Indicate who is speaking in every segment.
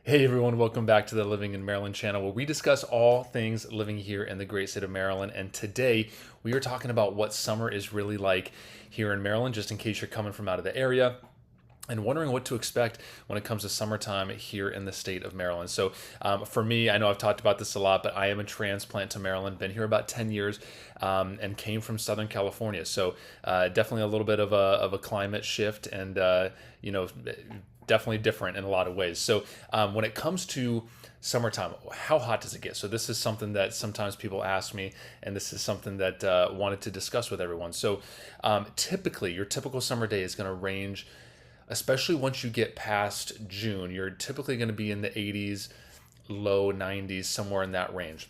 Speaker 1: Hey everyone, welcome back to the Living in Maryland channel where we discuss all things living here in the great state of Maryland. And today we are talking about what summer is really like here in Maryland, just in case you're coming from out of the area and wondering what to expect when it comes to summertime here in the state of Maryland. So for me, I know I've talked about this a lot, but I am a transplant to Maryland, been here about 10 years and came from Southern California. So definitely a little bit of a climate shift and, definitely different in a lot of ways. So when it comes to summertime, how hot does it get? So this is something that sometimes people ask me, and this is something that wanted to discuss with everyone. So typically, your typical summer day is going to range, especially once you get past June, you're typically going to be in the 80s, low 90s, somewhere in that range.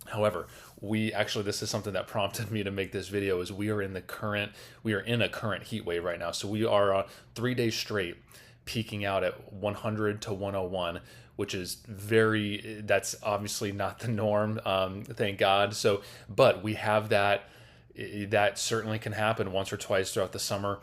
Speaker 1: However, this is something that prompted me to make this video is we are in a current heat wave right now. So we are 3 days straight peaking out at 100 to 101, which is that's obviously not the norm, thank God. So, but we have that certainly can happen once or twice throughout the summer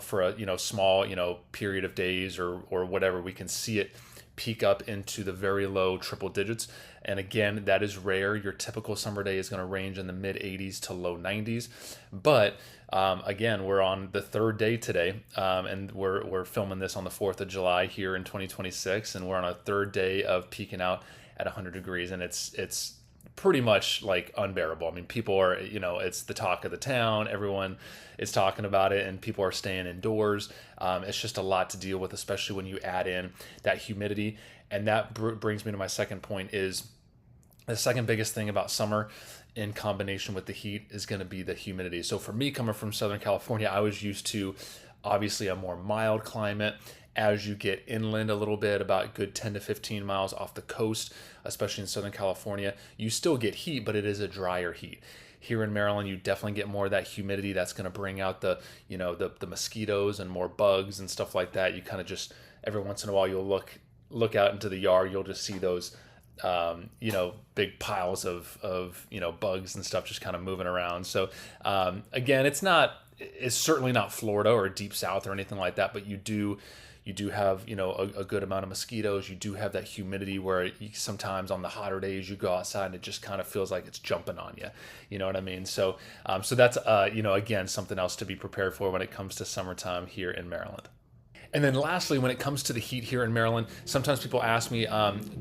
Speaker 1: for a small period of days or whatever. We can see it peak up into the very low triple digits. And again, that is rare. Your typical summer day is going to range in the mid 80s to low 90s. But again, we're on the third day today, and we're filming this on the 4th of July here in 2026, and we're on a third day of peaking out at 100 degrees, and it's pretty much like unbearable. I mean, people are, it's the talk of the town. Everyone is talking about it and people are staying indoors. It's just a lot to deal with, especially when you add in that humidity. And that brings me to my second point is the second biggest thing about summer in combination with the heat is going to be the humidity. So for me, coming from Southern California, I was used to obviously a more mild climate. As you get inland a little bit, about a good 10 to 15 miles off the coast, especially in Southern California, you still get heat, but it is a drier heat. Here in Maryland, you definitely get more of that humidity that's going to bring out the mosquitoes and more bugs and stuff like that. You kind of just, every once in a while, you'll look out into the yard, you'll just see those big piles of bugs and stuff just kind of moving around. So again, it's certainly not Florida or deep south or anything like that, but you do have a good amount of mosquitoes. You do have that humidity where sometimes on the hotter days you go outside and it just kind of feels like it's jumping on you. You know what I mean? So that's again, something else to be prepared for when it comes to summertime here in Maryland. And then lastly, when it comes to the heat here in Maryland, sometimes people ask me,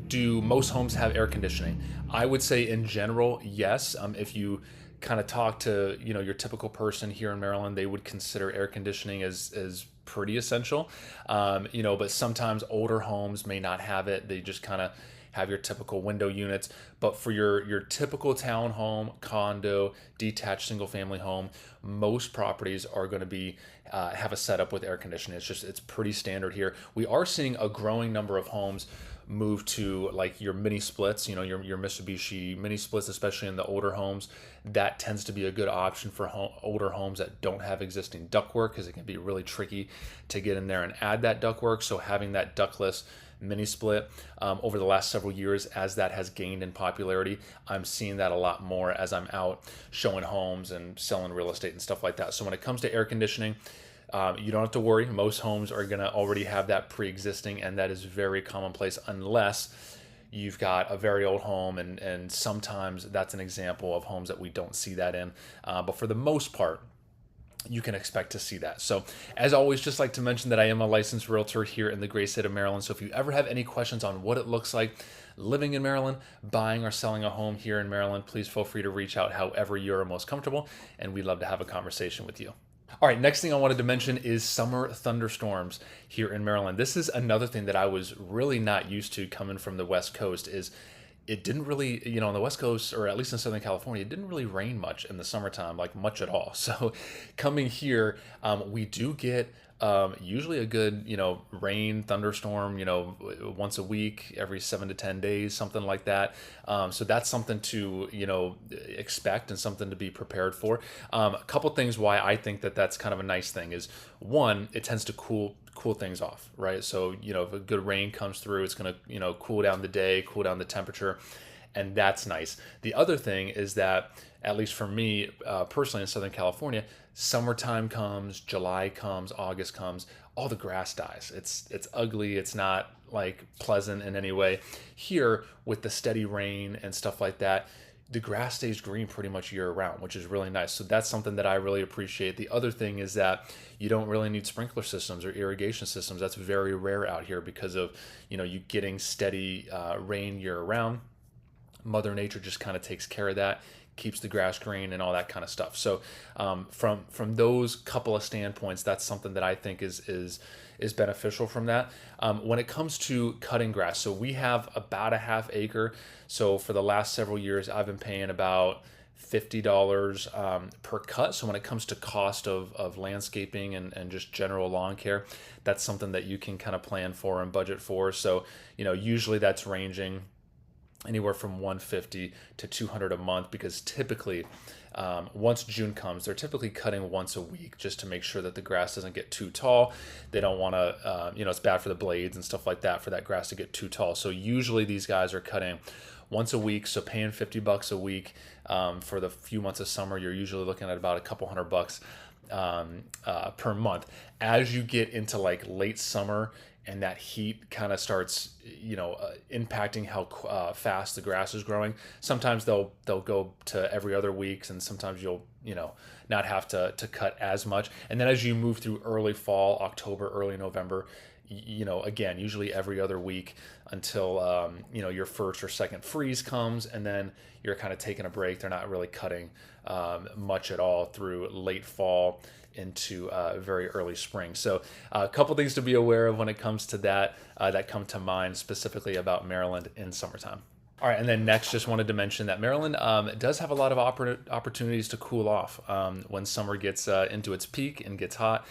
Speaker 1: do most homes have air conditioning? I would say in general, yes. If you kind of talk to your typical person here in Maryland, they would consider air conditioning as pretty essential. But sometimes older homes may not have it. They just kind of have your typical window units. But for your typical townhome, condo, detached single family home, most properties are going to be have a setup with air conditioning. It's pretty standard here. We are seeing a growing number of homes move to like your mini splits, your Mitsubishi mini splits, especially in the older homes. That tends to be a good option for older homes that don't have existing ductwork, because it can be really tricky to get in there and add that ductwork. So having that ductless mini split over the last several years, as that has gained in popularity, I'm seeing that a lot more as I'm out showing homes and selling real estate and stuff like that. So when it comes to air conditioning, you don't have to worry. Most homes are going to already have that pre-existing, and that is very commonplace unless you've got a very old home, and sometimes that's an example of homes that we don't see that in. But for the most part, you can expect to see that. So as always, just like to mention that I am a licensed realtor here in the great state of Maryland. So if you ever have any questions on what it looks like living in Maryland, buying or selling a home here in Maryland, please feel free to reach out however you're most comfortable, and we'd love to have a conversation with you. All right, next thing I wanted to mention is summer thunderstorms here in Maryland. This is another thing that I was really not used to coming from the West Coast. Is it didn't really, on the West Coast, or at least in Southern California, it didn't really rain much in the summertime, like much at all. So coming here, we do get usually a good, rain, thunderstorm, once a week, every 7 to 10 days, something like that. So that's something to, expect and something to be prepared for. A couple things why I think that that's kind of a nice thing is, one, it tends to cool things off, right? So, if a good rain comes through, it's going to, cool down the day, cool down the temperature. And that's nice. The other thing is that, at least for me personally in Southern California, summertime comes, July comes, August comes, all the grass dies. It's ugly. It's not like pleasant in any way. Here, with the steady rain and stuff like that, the grass stays green pretty much year round, which is really nice. So that's something that I really appreciate. The other thing is that you don't really need sprinkler systems or irrigation systems. That's very rare out here because of, you getting steady rain year round. Mother Nature just kind of takes care of that, keeps the grass green and all that kind of stuff. So from those couple of standpoints, that's something that I think is beneficial from that. When it comes to cutting grass, so we have about a half acre. So for the last several years, I've been paying about $50 per cut. So when it comes to cost of landscaping and just general lawn care, that's something that you can kind of plan for and budget for. So, usually that's ranging anywhere from 150 to 200 a month, because typically once June comes, they're typically cutting once a week just to make sure that the grass doesn't get too tall. They don't want to, it's bad for the blades and stuff like that for that grass to get too tall. So usually these guys are cutting once a week. So paying $50 a week for the few months of summer, you're usually looking at about a couple $100 per month. As you get into like late summer and that heat kind of starts, impacting how fast the grass is growing, sometimes they'll go to every other weeks, and sometimes you'll, not have to cut as much. And then as you move through early fall, October, early November, again, usually every other week until, your first or second freeze comes, and then you're kind of taking a break. They're not really cutting much at all through late fall into very early spring. So a couple things to be aware of when it comes to that come to mind specifically about Maryland in summertime. All right, and then next, just wanted to mention that Maryland does have a lot of opportunities to cool off when summer gets into its peak and gets hot.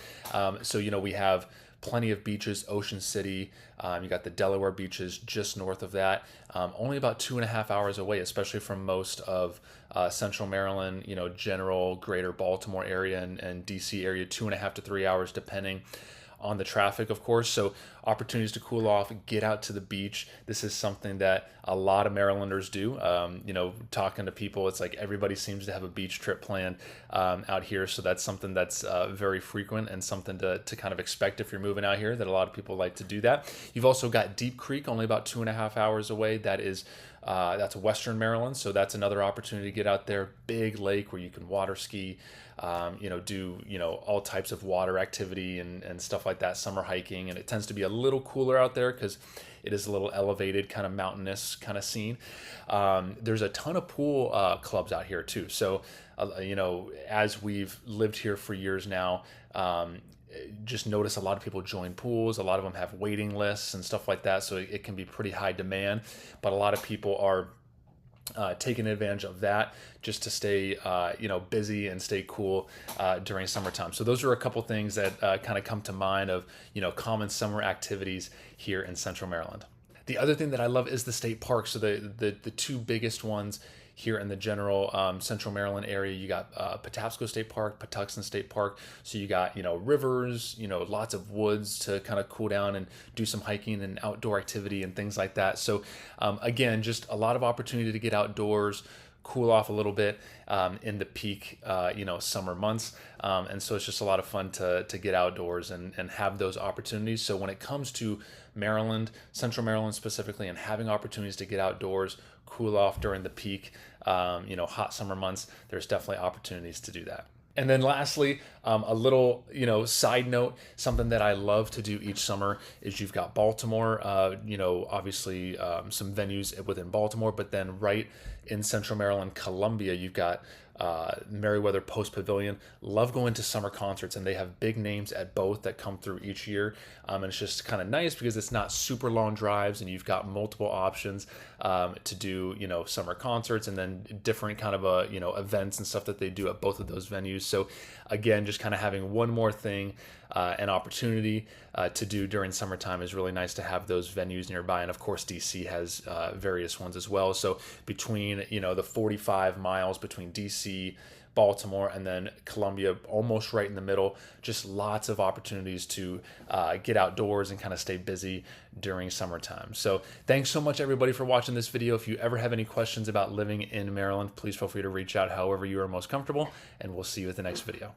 Speaker 1: So, we have plenty of beaches. Ocean City, you got the Delaware beaches just north of that, only about 2.5 hours away, especially from most of central Maryland, general greater Baltimore area and DC area, 2.5 to 3 hours depending on the traffic, of course. So opportunities to cool off, get out to the beach. This is something that a lot of Marylanders do. Talking to people, it's like everybody seems to have a beach trip planned out here. So that's something that's very frequent and something to kind of expect if you're moving out here, that a lot of people like to do that. You've also got Deep Creek, only about 2.5 hours away. That's Western Maryland. So that's another opportunity to get out there. Big lake where you can water ski, do, all types of water activity and stuff like that, summer hiking. And it tends to be a little cooler out there because it is a little elevated, kind of mountainous kind of scene. There's a ton of pool clubs out here too. So, as we've lived here for years now, just notice a lot of people join pools. A lot of them have waiting lists and stuff like that. So it can be pretty high demand, but a lot of people are taking advantage of that just to stay, busy and stay cool during summertime. So those are a couple things that kind of come to mind of, common summer activities here in Central Maryland. The other thing that I love is the state parks. So the two biggest ones here in the general Central Maryland area, you got Patapsco State Park, Patuxent State Park. So you got, rivers, lots of woods to kind of cool down and do some hiking and outdoor activity and things like that. So again, just a lot of opportunity to get outdoors, cool off a little bit in the peak, summer months. And so it's just a lot of fun to get outdoors and have those opportunities. So when it comes to Maryland, Central Maryland specifically, and having opportunities to get outdoors, cool off during the peak, hot summer months, there's definitely opportunities to do that. And then lastly, a little, side note, something that I love to do each summer is you've got Baltimore, obviously some venues within Baltimore, but then right in Central Maryland, Columbia, you've got Meriwether Post Pavilion. Love going to summer concerts, and they have big names at both that come through each year. And it's just kind of nice because it's not super long drives, and you've got multiple options to do, summer concerts and then different kind of events and stuff that they do at both of those venues. So again, just kind of having one more thing, an opportunity to do during summertime is really nice to have those venues nearby. And of course, DC has various ones as well. So between, the 45 miles between DC, Baltimore, and then Columbia, almost right in the middle, just lots of opportunities to get outdoors and kind of stay busy during summertime. So thanks so much, everybody, for watching this video. If you ever have any questions about living in Maryland, please feel free to reach out however you are most comfortable, and we'll see you at the next video.